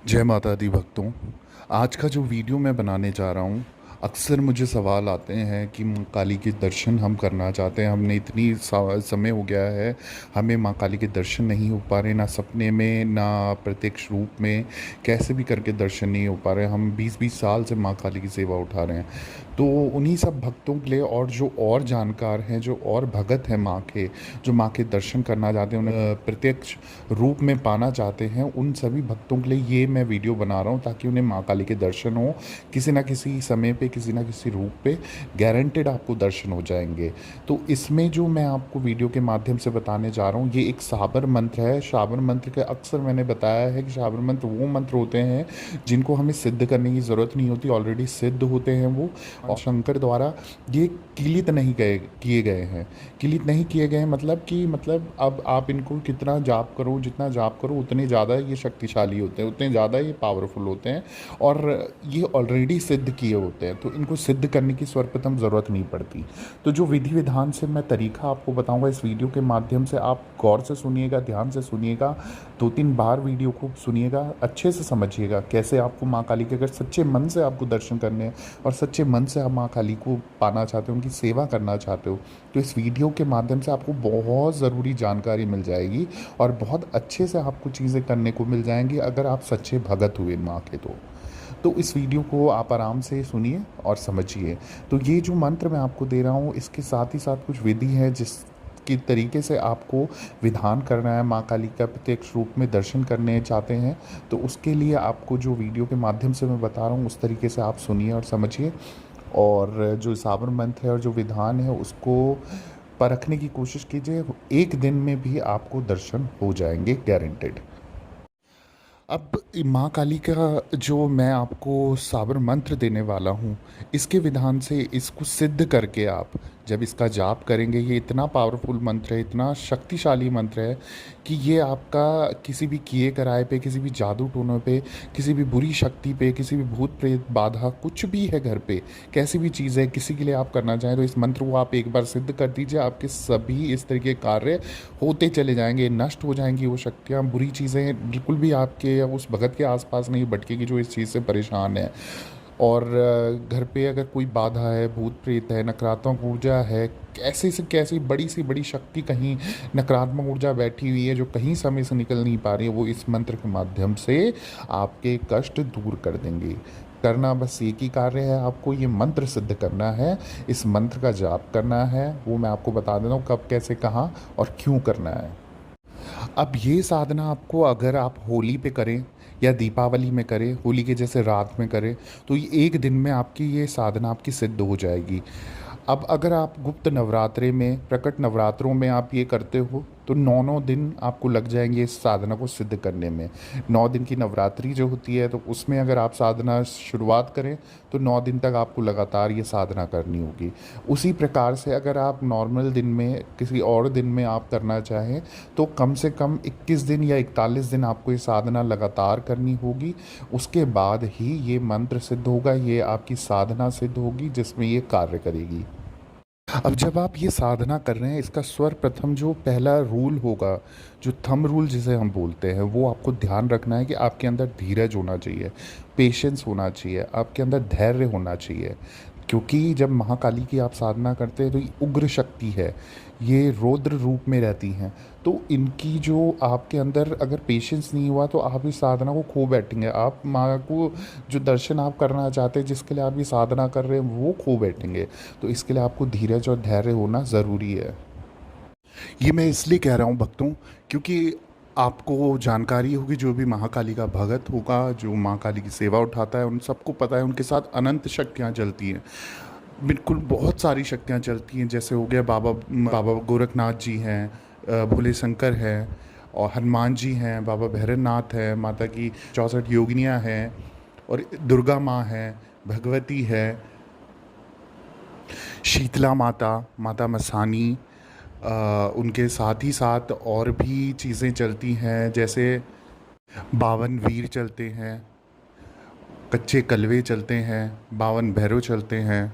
जय माता दी भक्तों। आज का जो वीडियो मैं बनाने जा रहा हूँ, अक्सर मुझे सवाल आते हैं कि माँ काली के दर्शन हम करना चाहते हैं। हमने इतनी समय हो गया है, हमें माँ काली के दर्शन नहीं हो पा रहे, ना सपने में ना प्रत्यक्ष रूप में, कैसे भी करके दर्शन नहीं हो पा रहे। हम 20-20 साल से माँ काली की सेवा उठा रहे हैं। तो उन्हीं सब भक्तों के लिए, और जो और जानकार हैं, जो और भगत हैं माँ के, जो माँ के दर्शन करना चाहते हैं, उन्हें प्रत्यक्ष रूप में पाना चाहते हैं, उन सभी भक्तों के लिए ये मैं वीडियो बना रहा हूँ, ताकि उन्हें माँ काली के दर्शन हो किसी ना किसी समय पे, किसी ना किसी रूप पे। गारंटेड आपको दर्शन हो जाएंगे। तो इसमें जो मैं आपको वीडियो के माध्यम से बताने जा रहा हूँ, ये एक शाबर मंत्र है। शाबर मंत्र के अक्सर मैंने बताया है कि शाबर मंत्र वो मंत्र होते हैं जिनको हमें सिद्ध करने की ज़रूरत नहीं होती, ऑलरेडी सिद्ध होते हैं वो। और शंकर द्वारा ये किलित नहीं गए किए गए हैं। किलित नहीं किए गए हैं मतलब अब आप इनको कितना जाप करो, जितना जाप करो उतने ज़्यादा ये शक्तिशाली होते हैं, उतने ज़्यादा ये पावरफुल होते हैं। और ये ऑलरेडी सिद्ध किए होते हैं, तो इनको सिद्ध करने की सर्वप्रथम ज़रूरत नहीं पड़ती। तो जो विधि विधान से मैं तरीका आपको बताऊंगा इस वीडियो के माध्यम से, आप गौर से सुनिएगा, ध्यान से सुनिएगा, 2-3 बार वीडियो को सुनिएगा, अच्छे से समझिएगा कैसे आपको माँ काली के, अगर सच्चे मन से आपको दर्शन करने हैं और सच्चे मन से आप माँ काली को पाना चाहते हो, उनकी सेवा करना चाहते हो, तो इस वीडियो के माध्यम से आपको बहुत ज़रूरी जानकारी मिल जाएगी और बहुत अच्छे से आपको चीज़ें करने को मिल जाएंगी, अगर आप सच्चे भगत हुए माँ के। तो इस वीडियो को आप आराम से सुनिए और समझिए। तो ये जो मंत्र मैं आपको दे रहा हूँ, इसके साथ ही साथ कुछ विधि है जिस की तरीके से आपको विधान करना है, माँ काली का प्रत्यक्ष रूप में दर्शन करने चाहते हैं, तो उसके लिए आपको जो वीडियो के माध्यम से मैं बता रहा हूँ उस तरीके से आप सुनिए और समझिए। और जो साबर मंत्र है और जो विधान है उसको परखने की कोशिश कीजिए। एक दिन में भी आपको दर्शन हो जाएंगे, गारंटेड। अब माँ काली का जो मैं आपको साबर मंत्र देने वाला हूँ, इसके विधान से इसको सिद्ध करके आप जब इसका जाप करेंगे, ये इतना पावरफुल मंत्र है, इतना शक्तिशाली मंत्र है कि ये आपका किसी भी किए कराए पे, किसी भी जादू टोनों पे, किसी भी बुरी शक्ति पे, किसी भी भूत प्रेत बाधा कुछ भी है घर पे, कैसी भी चीज़ है, किसी के लिए आप करना चाहें तो इस मंत्र को आप एक बार सिद्ध कर दीजिए। आपके सभी इस तरीके के कार्य होते चले जाएंगे, नष्ट हो जाएंगी वो शक्तियाँ, बुरी चीज़ें बिल्कुल भी आपके या उस भगत के आसपास नहीं भटकेगी जो इस चीज़ से परेशान है। और घर पे अगर कोई बाधा है, भूत प्रेत है, नकारात्मक ऊर्जा है, कैसे से कैसी बड़ी सी बड़ी शक्ति कहीं नकारात्मक ऊर्जा बैठी हुई है जो कहीं समय से निकल नहीं पा रही है, वो इस मंत्र के माध्यम से आपके कष्ट दूर कर देंगे। करना बस एक ही कार्य है, आपको ये मंत्र सिद्ध करना है, इस मंत्र का जाप करना है। वो मैं आपको बता देता हूँ कब, कैसे, कहाँ और क्यों करना है। अब ये साधना आपको, अगर आप होली पे करें या दीपावली में करें, होली के जैसे रात में करें, तो ये एक दिन में आपकी ये साधना आपकी सिद्ध हो जाएगी। अब अगर आप गुप्त नवरात्रे में, प्रकट नवरात्रों में आप ये करते हो, तो 9-9 दिन आपको लग जाएंगे इस साधना को सिद्ध करने में। 9 दिन की नवरात्रि जो होती है, तो उसमें अगर आप साधना शुरुआत करें तो 9 दिन तक आपको लगातार ये साधना करनी होगी। उसी प्रकार से अगर आप नॉर्मल दिन में, किसी और दिन में आप करना चाहें, तो कम से कम 21 दिन या 41 दिन आपको ये साधना लगातार करनी होगी। उसके बाद ही ये मंत्र सिद्ध होगा, ये आपकी साधना सिद्ध होगी जिसमें ये कार्य करेगी। अब जब आप ये साधना कर रहे हैं, इसका सर्वप्रथम जो पहला रूल होगा, जो थंब रूल जिसे हम बोलते हैं, वो आपको ध्यान रखना है कि आपके अंदर धीरज होना चाहिए, पेशेंस होना चाहिए, आपके अंदर धैर्य होना चाहिए। क्योंकि जब महाकाली की आप साधना करते हैं तो ये उग्र शक्ति है, ये रौद्र रूप में रहती हैं। तो इनकी जो आपके अंदर अगर पेशेंस नहीं हुआ तो आप इस साधना को खो बैठेंगे। आप माँ को जो दर्शन आप करना चाहते हैं, जिसके लिए आप ये साधना कर रहे हैं, वो खो बैठेंगे। तो इसके लिए आपको धीरज और धैर्य होना ज़रूरी है। ये मैं इसलिए कह रहा हूँ भक्तों, क्योंकि आपको जानकारी होगी, जो भी महाकाली का भगत होगा, जो माँ काली की सेवा उठाता है, उन सबको पता है उनके साथ अनंत शक्तियाँ चलती हैं। बिल्कुल बहुत सारी शक्तियाँ चलती हैं, जैसे हो गया बाबा बाबा गोरखनाथ जी हैं, भोले शंकर हैं, और हनुमान जी हैं, बाबा भैरवनाथ हैं, माता की 64 योगिनियाँ हैं, और दुर्गा माँ हैं, भगवती है, शीतला माता, माता मसानी। उनके साथ ही साथ और भी चीज़ें चलती हैं, जैसे 52 वीर चलते हैं, कच्चे कलवे चलते हैं, 52 भैरव चलते हैं,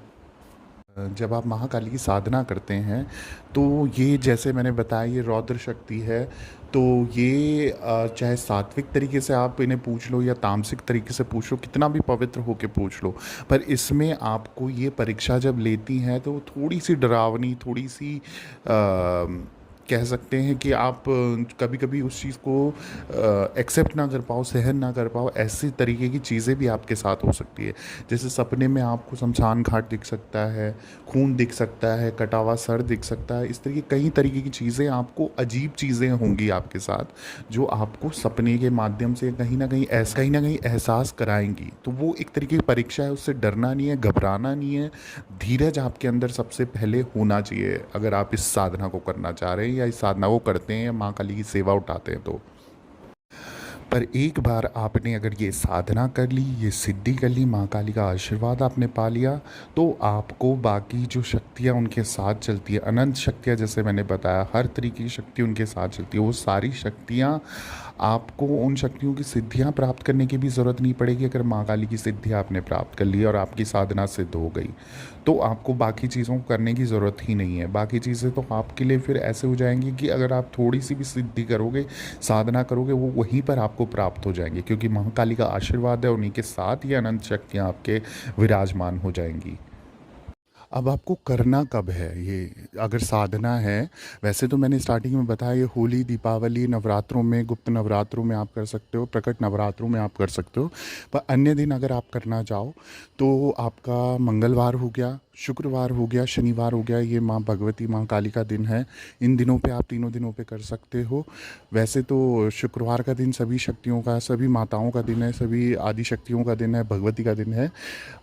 जब आप महाकाली की साधना करते हैं तो ये जैसे मैंने बताया ये रौद्र शक्ति है। तो ये चाहे सात्विक तरीके से आप इन्हें पूछ लो या तामसिक तरीके से पूछ लो, कितना भी पवित्र होके पूछ लो, पर इसमें आपको ये परीक्षा जब लेती हैं तो थोड़ी सी डरावनी, थोड़ी सी कह सकते हैं कि आप कभी कभी उस चीज़ को एक्सेप्ट ना कर पाओ, सहन ना कर पाओ, ऐसी तरीके की चीज़ें भी आपके साथ हो सकती है। जैसे सपने में आपको शमशान घाट दिख सकता है, खून दिख सकता है, कटा हुआ सर दिख सकता है। इस तरीके कई तरीके की चीज़ें, आपको अजीब चीज़ें होंगी आपके साथ जो आपको सपने के माध्यम से कहीं ना कहीं एहसास कराएंगी। तो वो एक तरीके की परीक्षा है, उससे डरना नहीं है, घबराना नहीं है। धीरज आपके अंदर सबसे पहले होना चाहिए अगर आप इस साधना को करना चाह रहे हैं या इस साधना को करते हैं या माँ काली की सेवा उठाते हैं तो। पर एक बार आपने अगर ये साधना कर ली, ये सिद्धि कर ली, माँ काली का आशीर्वाद आपने पा लिया, तो आपको बाकी जो शक्तियाँ उनके साथ चलती है, अनंत शक्तियाँ, जैसे मैंने बताया हर तरीके की शक्ति उनके साथ चलती है, वो सारी शक्तियाँ आपको, उन शक्तियों की सिद्धियाँ प्राप्त करने की भी ज़रूरत नहीं पड़ेगी। अगर माँ काली की सिद्धि आपने प्राप्त कर ली और आपकी साधना सिद्ध हो गई तो आपको बाकी चीज़ों को करने की ज़रूरत ही नहीं है। बाकी चीज़ें तो आपके लिए फिर ऐसे हो जाएंगी कि अगर आप थोड़ी सी भी सिद्धि करोगे, साधना करोगे, वो वहीं पर आपको प्राप्त हो जाएंगे, क्योंकि महाकाली का आशीर्वाद है, उन्हीं के साथ ये अनंत शक्तियाँ आपके विराजमान हो जाएंगी। अब आपको करना कब है ये, अगर साधना है, वैसे तो मैंने स्टार्टिंग में बताया ये होली, दीपावली, नवरात्रों में, गुप्त नवरात्रों में आप कर सकते हो, प्रकट नवरात्रों में आप कर सकते हो। पर अन्य दिन अगर आप करना चाहो तो आपका मंगलवार हो गया, शुक्रवार हो गया, शनिवार हो गया, ये माँ भगवती, माँ काली का दिन है। इन दिनों पे आप तीनों दिनों पे कर सकते हो। वैसे तो शुक्रवार का दिन सभी शक्तियों का, सभी माताओं का दिन है, सभी आदि शक्तियों का दिन है, भगवती का दिन है।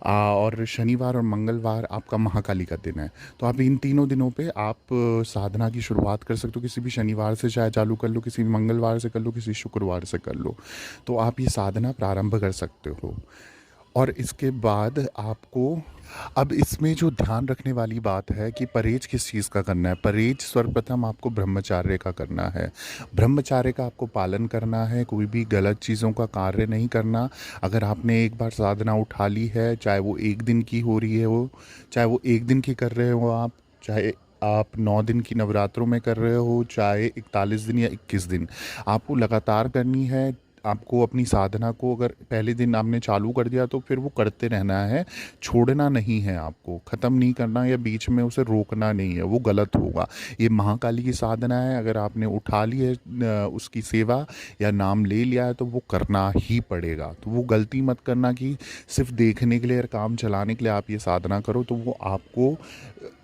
और शनिवार और मंगलवार आपका महाकाली का दिन है। तो आप इन तीनों दिनों पे आप साधना की शुरुआत कर सकते हो। किसी भी शनिवार से चाहे चालू कर लो, किसी भी मंगलवार से कर लो, किसी शुक्रवार से कर लो, तो आप ये साधना प्रारंभ कर सकते हो। और इसके बाद आपको, अब इसमें जो ध्यान रखने वाली बात है कि परहेज किस चीज़ का करना है। परहेज सर्वप्रथम आपको ब्रह्मचार्य का करना है। ब्रह्मचार्य का आपको पालन करना है, कोई भी गलत चीज़ों का कार्य नहीं करना। अगर आपने एक बार साधना उठा ली है, चाहे वो एक दिन की हो रही है, वो चाहे वो एक दिन की कर रहे हो आप, चाहे आप 9 दिन की नवरात्रों में कर रहे हो, चाहे 41 दिन या 21 दिन, आपको लगातार करनी है। आपको अपनी साधना को अगर पहले दिन आपने चालू कर दिया तो फिर वो करते रहना है, छोड़ना नहीं है, आपको ख़त्म नहीं करना या बीच में उसे रोकना नहीं है, वो गलत होगा। ये महाकाली की साधना है, अगर आपने उठा ली है उसकी सेवा या नाम ले लिया है तो वो करना ही पड़ेगा। तो वो गलती मत करना कि सिर्फ देखने के लिए और काम चलाने के लिए आप ये साधना करो, तो वो आपको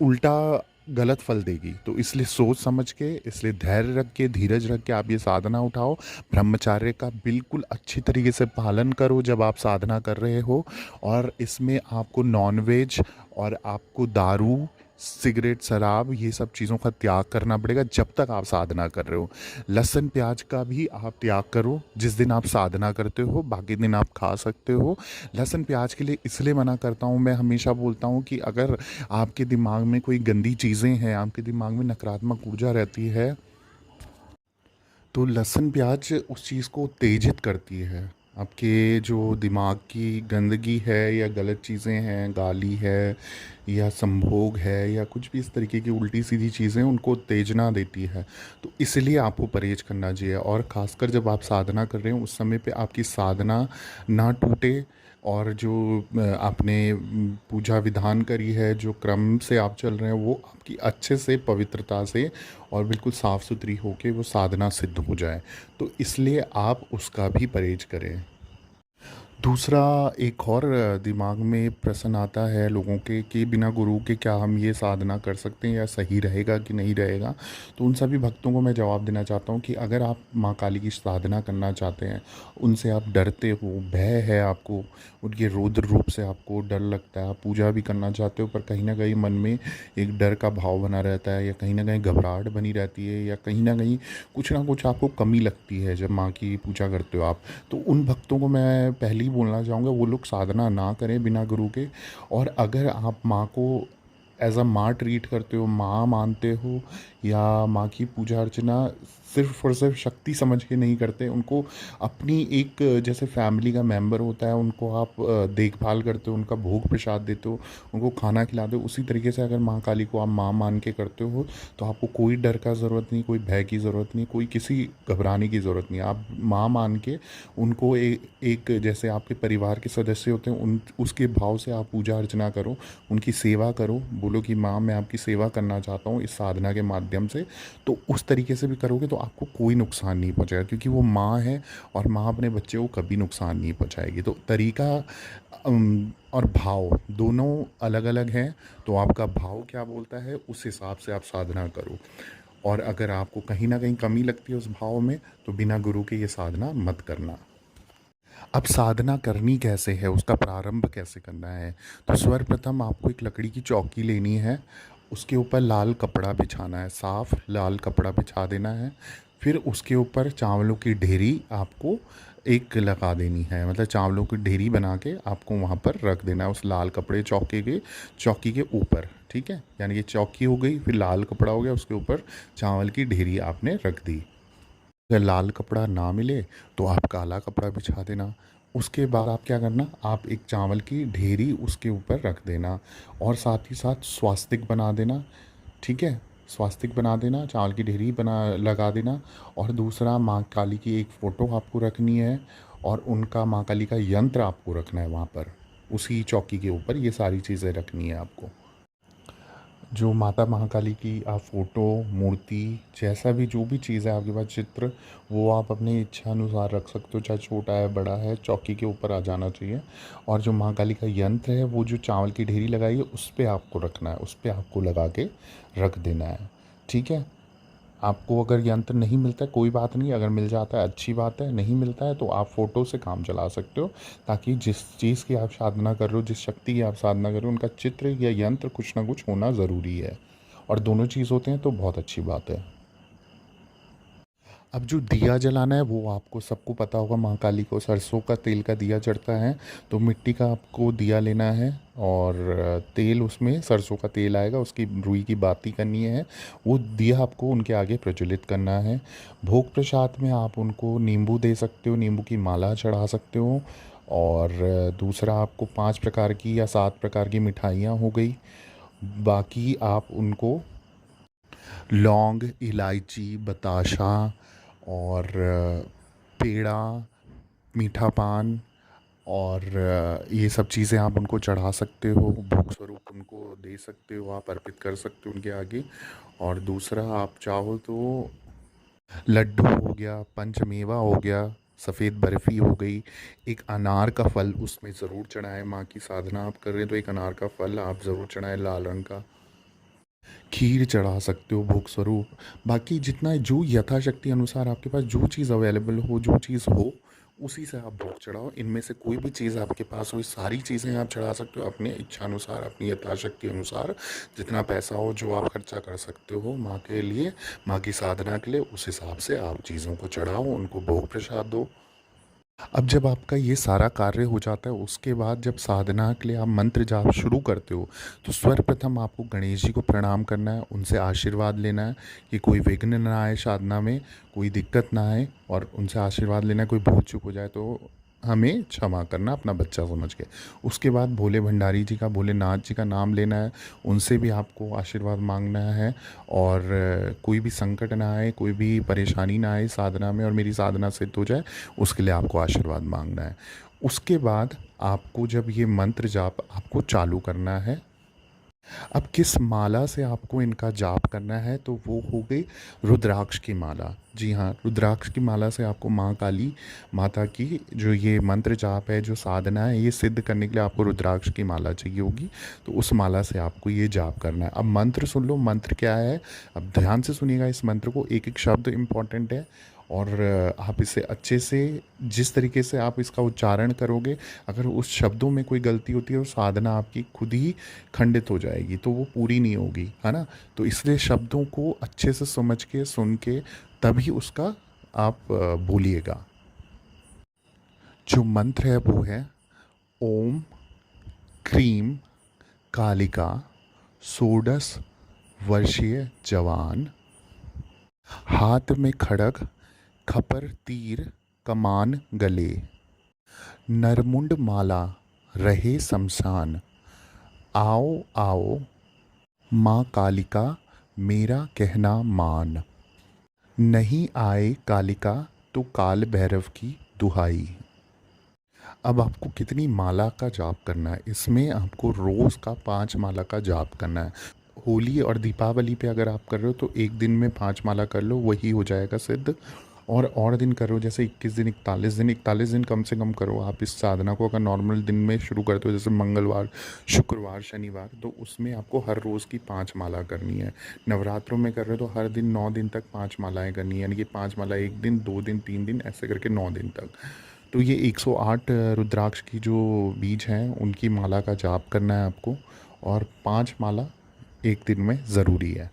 उल्टा गलत फल देगी। तो इसलिए सोच समझ के, इसलिए धैर्य रख के, धीरज रख के आप ये साधना उठाओ। ब्रह्मचार्य का बिल्कुल अच्छी तरीके से पालन करो जब आप साधना कर रहे हो। और इसमें आपको नॉनवेज और आपको दारू, सिगरेट, शराब, ये सब चीज़ों का त्याग करना पड़ेगा जब तक आप साधना कर रहे हो। लहसुन प्याज का भी आप त्याग करो जिस दिन आप साधना करते हो, बाकी दिन आप खा सकते हो। लहसुन प्याज के लिए इसलिए मना करता हूँ, मैं हमेशा बोलता हूँ कि अगर आपके दिमाग में कोई गंदी चीज़ें हैं, आपके दिमाग में नकारात्मक ऊर्जा रहती है, तो लहसुन प्याज उस चीज़ को उत्तेजित करती है। आपके जो दिमाग की गंदगी है या गलत चीज़ें हैं, गाली है या संभोग है या कुछ भी इस तरीके की उल्टी सीधी चीज़ें, उनको उत्तेजना देती है। तो इसलिए आपको परहेज़ करना चाहिए। और ख़ासकर जब आप साधना कर रहे हो उस समय पे आपकी साधना ना टूटे, और जो आपने पूजा विधान करी है, जो क्रम से आप चल रहे हैं, वो आपकी अच्छे से, पवित्रता से और बिल्कुल साफ़ सुथरी होके वो साधना सिद्ध हो जाए। तो इसलिए आप उसका भी परहेज़ करें। दूसरा, एक और दिमाग में प्रश्न आता है लोगों के कि बिना गुरु के क्या हम ये साधना कर सकते हैं या सही रहेगा कि नहीं रहेगा। तो उन सभी भक्तों को मैं जवाब देना चाहता हूँ कि अगर आप माँ काली की साधना करना चाहते हैं, उनसे आप डरते हो, भय है आपको, उनके रौद्र रूप से आपको डर लगता है, आप पूजा भी करना चाहते हो पर कहीं ना कहीं मन में एक डर का भाव बना रहता है, या कहीं ना कहीं घबराहट बनी रहती है, या कहीं ना कुछ आपको कमी लगती है जब माँ की पूजा करते हो आप, तो उन भक्तों को मैं पहले ही बोलना चाहूँगा वो लोग साधना ना करें बिना गुरु के। और अगर आप माँ को एज अ माँ ट्रीट करते हो, माँ मानते हो, या माँ की पूजा अर्चना सिर्फ़ और सिर्फ शक्ति समझ के नहीं करते, उनको अपनी एक जैसे फैमिली का मेंबर होता है, उनको आप देखभाल करते हो, उनका भोग प्रसाद देते हो, उनको खाना खिलाते हो। उसी तरीके से अगर माँ काली को आप माँ मान के करते हो, तो आपको कोई डर का ज़रूरत नहीं, कोई भय की ज़रूरत नहीं, कोई किसी घबराने की ज़रूरत नहीं। आप माँ मान के उनको एक जैसे आपके परिवार के सदस्य होते हैं, उन उसके भाव से आप पूजा अर्चना करो, उनकी सेवा करो, बोलो कि माँ मैं आपकी सेवा करना चाहता हूँ इस साधना के माध्यम से। तो उस तरीके से भी करोगे तो आपको कोई नुकसान नहीं पहुँचेगा, क्योंकि वो माँ है और माँ अपने बच्चे को कभी नुकसान नहीं पहुँचाएगी। तो तरीका और भाव दोनों अलग अलग हैं। तो आपका भाव क्या बोलता है उस हिसाब से आप साधना करो। और अगर आपको कहीं ना कहीं कमी लगती है उस भाव में, तो बिना गुरु के ये साधना मत करना। अब साधना करनी कैसे है, उसका प्रारंभ कैसे करना है? तो सर्वप्रथम आपको एक लकड़ी की चौकी लेनी है, उसके ऊपर लाल कपड़ा बिछाना है, साफ लाल कपड़ा बिछा देना है। फिर उसके ऊपर चावलों की ढेरी आपको एक लगा देनी है, मतलब चावलों की ढेरी बना के आपको वहाँ पर रख देना है उस लाल कपड़े चौकी के ऊपर। ठीक है, यानी कि चौकी हो गई, फिर लाल कपड़ा हो गया, उसके ऊपर चावल की ढेरी आपने रख दी। अगर लाल कपड़ा ना मिले तो आप काला कपड़ा बिछा देना। उसके बाद आप क्या करना, आप एक चावल की ढेरी उसके ऊपर रख देना और साथ ही साथ स्वास्तिक बना देना। ठीक है, स्वास्तिक बना देना, चावल की ढेरी बना लगा देना। और दूसरा, माँ काली की एक फ़ोटो आपको रखनी है और उनका माँ काली का यंत्र आपको रखना है वहाँ पर, उसी चौकी के ऊपर ये सारी चीज़ें रखनी है आपको। जो माता महाकाली की आप फ़ोटो, मूर्ति, जैसा भी जो भी चीज़ है आपके पास, चित्र, वो आप अपनी इच्छा अनुसार रख सकते हो, चाहे छोटा है बड़ा है, चौकी के ऊपर आ जाना चाहिए। और जो माँ काली का यंत्र है वो जो चावल की ढेरी लगाई है उस पे आपको रखना है, उस पे आपको लगा के रख देना है। ठीक है, आपको अगर यंत्र नहीं मिलता है कोई बात नहीं, अगर मिल जाता है अच्छी बात है, नहीं मिलता है तो आप फ़ोटो से काम चला सकते हो, ताकि जिस चीज़ की आप साधना कर रहे हो, जिस शक्ति की आप साधना कर रहे हो, उनका चित्र या यंत्र कुछ ना कुछ होना ज़रूरी है। और दोनों चीज़ होते हैं तो बहुत अच्छी बात है। अब जो दिया जलाना है वो आपको सबको पता होगा, माँ काली को सरसों का तेल का दिया चढ़ता है। तो मिट्टी का आपको दिया लेना है और तेल, उसमें सरसों का तेल आएगा, उसकी रुई की बाती करनी है, वो दिया आपको उनके आगे प्रज्वलित करना है। भोग प्रसाद में आप उनको नींबू दे सकते हो, नींबू की माला चढ़ा सकते हो। और दूसरा, आपको 5 प्रकार की या 7 प्रकार की मिठाइयाँ हो गई। बाकी आप उनको लौंग, इलायची, बताशा और पेड़ा, मीठा पान और ये सब चीज़ें आप उनको चढ़ा सकते हो, भोग स्वरूप उनको दे सकते हो, आप अर्पित कर सकते हो उनके आगे। और दूसरा, आप चाहो तो लड्डू हो गया, पंचमेवा हो गया, सफ़ेद बर्फ़ी हो गई, एक अनार का फल उसमें ज़रूर चढ़ाएं। माँ की साधना आप कर रहे हैं तो एक अनार का फल आप ज़रूर चढ़ाएं, लाल रंग का। खीर चढ़ा सकते हो भोग स्वरूप। बाकी जितना जो यथाशक्ति अनुसार आपके पास जो चीज़ अवेलेबल हो, जो चीज़ हो, उसी से आप भोग चढ़ाओ। इनमें से कोई भी चीज़ आपके पास हो, ये सारी चीज़ें आप चढ़ा सकते हो अपने इच्छा अनुसार, अपनी यथाशक्ति अनुसार। जितना पैसा हो जो आप खर्चा कर सकते हो माँ के लिए, माँ की साधना के लिए, उस हिसाब से आप चीज़ों को चढ़ाओ, उनको भोग प्रसाद दो। अब जब आपका ये सारा कार्य हो जाता है, उसके बाद जब साधना के लिए आप मंत्र जाप शुरू करते हो, तो सर्वप्रथम आपको गणेश जी को प्रणाम करना है, उनसे आशीर्वाद लेना है कि कोई विघ्न ना आए साधना में, कोई दिक्कत ना आए, और उनसे आशीर्वाद लेना है। कोई भूल चूक हो जाए तो हमें क्षमा करना अपना बच्चा समझ के। उसके बाद भोले भंडारी जी का, भोलेनाथ जी का नाम लेना है, उनसे भी आपको आशीर्वाद मांगना है। और कोई भी संकट ना आए, कोई भी परेशानी ना आए साधना में, और मेरी साधना सिद्ध हो जाए, उसके लिए आपको आशीर्वाद मांगना है। उसके बाद आपको जब ये मंत्र जाप आपको चालू करना है, अब किस माला से आपको इनका जाप करना है, तो वो हो गई रुद्राक्ष की माला। जी हाँ, रुद्राक्ष की माला से आपको माँ काली माता की जो ये मंत्र जाप है, जो साधना है, ये सिद्ध करने के लिए आपको रुद्राक्ष की माला चाहिए होगी। तो उस माला से आपको ये जाप करना है। अब मंत्र सुन लो, मंत्र क्या है, अब ध्यान से सुनिएगा इस मंत्र को, एक एक शब्द इम्पॉर्टेंट है। और आप इसे अच्छे से, जिस तरीके से आप इसका उच्चारण करोगे, अगर उस शब्दों में कोई गलती होती है तो साधना आपकी खुद ही खंडित हो जाएगी, तो वो पूरी नहीं होगी, है ना। तो इसलिए शब्दों को अच्छे से समझ के, सुन के, तभी उसका आप बोलिएगा। जो मंत्र है वो है ओम क्रीम कालिका षोडश वर्षीय जवान हाथ में खड़ग, खपर तीर, कमान गले, नरमुंड माला, रहे शमशान, आओ आओ माँ कालिका, मेरा कहना मान, नहीं आए कालिका तो काल भैरव की दुहाई। अब आपको कितनी माला का जाप करना है, इसमें आपको रोज़ का 5 माला का जाप करना है। होली और दीपावली पे अगर आप कर रहे हो तो एक दिन में 5 माला कर लो, वही हो जाएगा सिद्ध। और दिन करो, जैसे 21 दिन, 41 दिन कम से कम करो आप इस साधना को। अगर नॉर्मल दिन में शुरू करते हो जैसे मंगलवार, शुक्रवार, शनिवार, तो उसमें आपको हर रोज़ की 5 माला करनी है। नवरात्रों में कर रहे हो तो हर दिन 9 दिन तक 5 मालाएं करनी है, यानी कि 5 माला एक दिन, 2 दिन, 3 दिन, ऐसे करके 9 दिन तक। तो ये 108 रुद्राक्ष की जो बीज हैं उनकी माला का जाप करना है आपको, और 5 माला एक दिन में ज़रूरी है।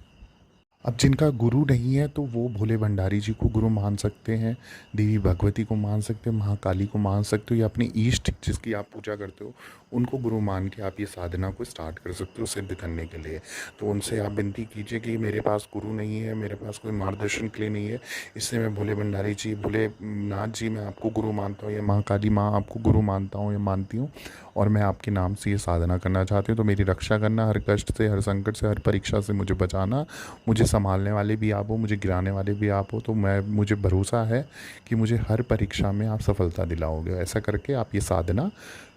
अब जिनका गुरु नहीं है तो वो भोले भंडारी जी को गुरु मान सकते हैं, देवी भगवती को मान सकते हैं, महाकाली को मान सकते हो, या अपने ईष्ट जिसकी आप पूजा करते हो उनको गुरु मान के आप ये साधना को स्टार्ट कर सकते हो सिद्ध करने के लिए। तो उनसे आप विनती कीजिए कि मेरे पास गुरु नहीं है, मेरे पास कोई मार्गदर्शन के लिए नहीं है, इससे मैं भोले भंडारी जी, भोलेनाथ जी, मैं आपको गुरु मानता हूँ, या महाकाली माँ आपको गुरु मानता हूँ या मानती हूँ, और मैं आपके नाम से ये साधना करना चाहती हूँ। तो मेरी रक्षा करना, हर कष्ट से, हर संकट से, हर परीक्षा से मुझे बचाना, मुझे संभालने वाले भी आप हो, मुझे गिराने वाले भी आप हो। तो मुझे भरोसा है कि मुझे हर परीक्षा में आप सफलता दिलाओगे। ऐसा करके आप ये साधना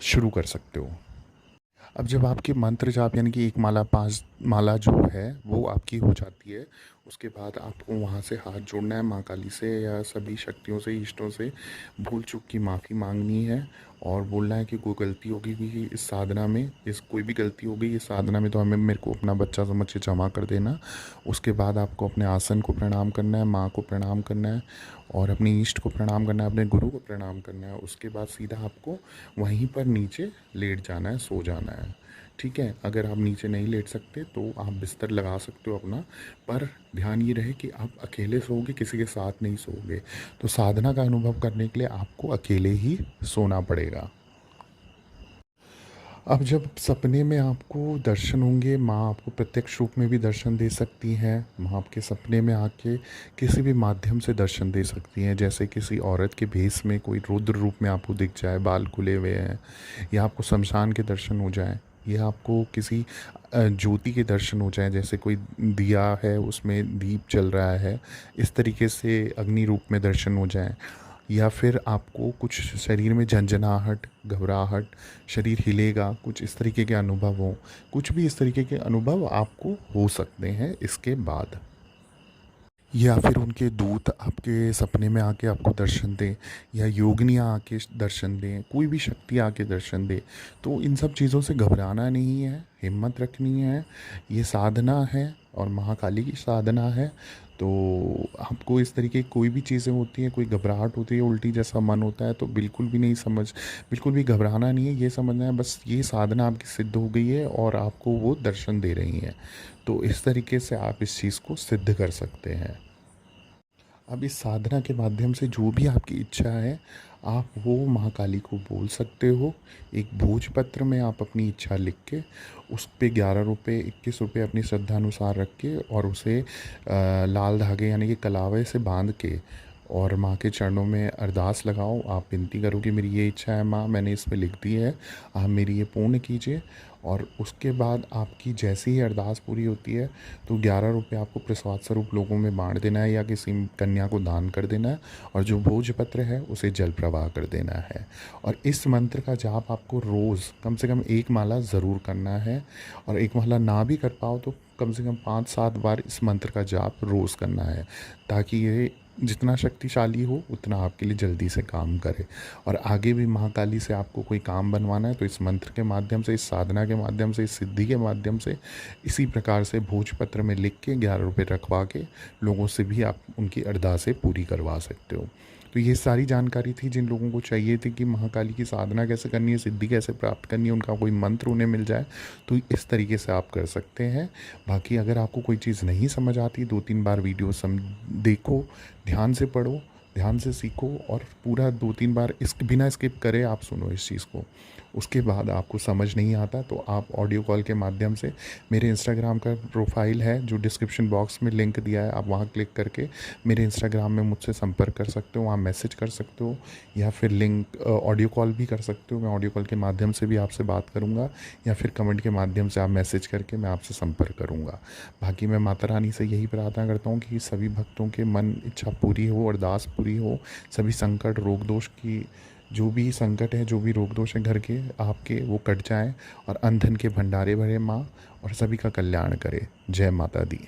शुरू कर सकते हो। अब जब आपके मंत्र जाप यानी कि एक माला 5 माला जो है वो आपकी हो जाती है, उसके बाद आपको वहाँ से हाथ जोड़ना है माँ काली से या सभी शक्तियों से, इष्टों से, भूल चूक की माफ़ी मांगनी है, और बोलना है कि कोई गलती होगी भी इस साधना में, इस कोई भी गलती हो गई इस साधना में तो हमें, मेरे को अपना बच्चा समझ के क्षमा कर देना। उसके बाद आपको अपने आसन को प्रणाम करना है, माँ को प्रणाम करना है, और अपने इष्ट को प्रणाम करना है, अपने गुरु को प्रणाम करना है। उसके बाद सीधा आपको वहीं पर नीचे लेट जाना है, सो जाना है। ठीक है, अगर आप नीचे नहीं लेट सकते तो आप बिस्तर लगा सकते हो अपना, पर ध्यान ये रहे कि आप अकेले सोओगे, किसी के साथ नहीं सोओगे। तो साधना का अनुभव करने के लिए आपको अकेले ही सोना पड़ेगा। अब जब सपने में आपको दर्शन होंगे, माँ आपको प्रत्यक्ष रूप में भी दर्शन दे सकती हैं। माँ आपके सपने में आके किसी भी माध्यम से दर्शन दे सकती हैं, जैसे किसी औरत के भेष में कोई रुद्र रूप में आपको दिख जाए, बाल खुले हुए हैं, या आपको शमशान के दर्शन हो जाएं, या आपको किसी ज्योति के दर्शन हो जाएं, जैसे कोई दिया है उसमें दीप जल रहा है, इस तरीके से अग्नि रूप में दर्शन हो जाएं, या फिर आपको कुछ शरीर में झंझनाहट, घबराहट, शरीर हिलेगा, कुछ इस तरीके के अनुभव हो, कुछ भी इस तरीके के अनुभव आपको हो सकते हैं इसके बाद। या फिर उनके दूत आपके सपने में आके आपको दर्शन दें, या योगिनियाँ आके दर्शन दें, कोई भी शक्ति आके दर्शन दे, तो इन सब चीज़ों से घबराना नहीं है, हिम्मत रखनी है। ये साधना है और महाकाली की साधना है। तो आपको इस तरीके की कोई भी चीज़ें होती हैं, कोई घबराहट होती है, उल्टी जैसा मन होता है, तो बिल्कुल भी घबराना नहीं है, ये समझना है बस ये साधना आपकी सिद्ध हो गई है और आपको वो दर्शन दे रही हैं। तो इस तरीके से आप इस चीज़ को सिद्ध कर सकते हैं। अब इस साधना के माध्यम से जो भी आपकी इच्छा है आप वो महाकाली को बोल सकते हो। एक भोजपत्र में आप अपनी इच्छा लिख के उस पे 11 रुपये, 21 रुपये अपनी श्रद्धा अनुसार रख के, और उसे लाल धागे यानी कि कलावे से बांध के और माँ के चरणों में अरदास लगाओ। आप विनती करो कि मेरी ये इच्छा है माँ, मैंने इसमें लिख दी है, आप मेरी ये पूर्ण कीजिए। और उसके बाद आपकी जैसी ही अरदास पूरी होती है तो 11 रुपये आपको प्रसाद स्वरूप लोगों में बांट देना है, या किसी कन्या को दान कर देना है, और जो भोजपत्र है उसे जल प्रवाह कर देना है। और इस मंत्र का जाप आपको रोज़ कम से कम 1 माला ज़रूर करना है, और 1 माला ना भी कर पाओ तो कम से कम 5-7 बार इस मंत्र का जाप रोज़ करना है, ताकि ये जितना शक्तिशाली हो उतना आपके लिए जल्दी से काम करे। और आगे भी महाकाली से आपको कोई काम बनवाना है तो इस मंत्र के माध्यम से, इस साधना के माध्यम से, इस सिद्धि के माध्यम से, इसी प्रकार से भोजपत्र में लिख के 11 रुपये रखवा के लोगों से भी आप उनकी अरदासें पूरी करवा सकते हो। तो ये सारी जानकारी थी जिन लोगों को चाहिए थी कि महाकाली की साधना कैसे करनी है, सिद्धि कैसे प्राप्त करनी है, उनका कोई मंत्र उन्हें मिल जाए, तो इस तरीके से आप कर सकते हैं। बाकी अगर आपको कोई चीज़ नहीं समझ आती, 2-3 बार वीडियो देखो, ध्यान से पढ़ो, ध्यान से सीखो, और पूरा 2-3 बार बिना स्किप करे आप सुनो इस चीज़ को। उसके बाद आपको समझ नहीं आता तो आप ऑडियो कॉल के माध्यम से मेरे इंस्टाग्राम का प्रोफाइल है जो डिस्क्रिप्शन बॉक्स में लिंक दिया है, आप वहाँ क्लिक करके मेरे इंस्टाग्राम में मुझसे संपर्क कर सकते हो, वहाँ मैसेज कर सकते हो या फिर लिंक ऑडियो कॉल भी कर सकते हो। मैं ऑडियो कॉल के माध्यम से भी आपसे बात करूँगा या फिर कमेंट के माध्यम से आप मैसेज करके मैं आपसे संपर्क करूँगा। बाकी मैं माता रानी से यही प्रार्थना करता हूँ कि सभी भक्तों के मन इच्छा पूरी हो, अरदास पूरी हो, सभी संकट रोग दोष की जो भी संकट है, जो भी रोग दोष है घर के आपके, वो कट जाएं और अनधन के भंडारे भरे माँ और सभी का कल्याण करे। जय माता दी।